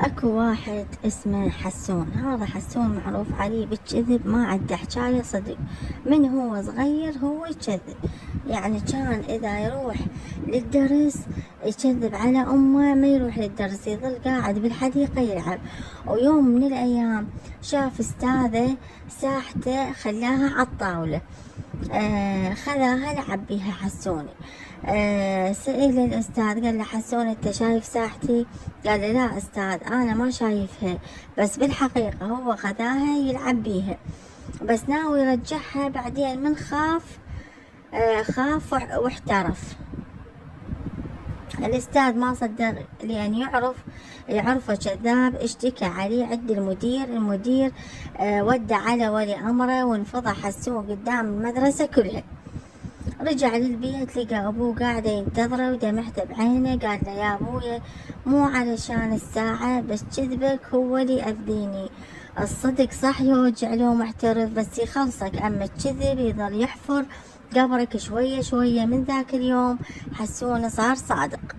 اكو واحد اسمه حسون، هذا حسون معروف عليه بالكذب، ما عنده حكاية صدق. من هو صغير هو يكذب، يعني كان اذا يروح للدرس يكذب على امه، ما يروح للدرس يظل قاعد بالحديقة يلعب. ويوم من الايام شاف استاذة ساحته خلاها عالطاولة، خذاها لعب بيها حسوني. سئل الأستاذ قال له حسون أنت شايف ساحتي؟ قال له لا أستاذ أنا ما شايفها، بس بالحقيقة هو خذاها يلعب بيها، بس ناوي يرجعها بعدين من خاف واحترف. الأستاذ ما صدق لأن يعرفه كذاب، اشتكى عليه عند المدير ودى على ولي أمره وانفضح حسون قدام المدرسة كلها. رجع للبيت لقى أبوه قاعد ينتظره ودمعته بعينه، قال له يا أبويا مو علشان الساعة بس كذبك هو اللي يأذيني، الصدق صح يوجع لو محترف بس يخلصك، أما الكذب يظل يحفر قبرك شوية شوية. من ذاك اليوم حسون صار صادق.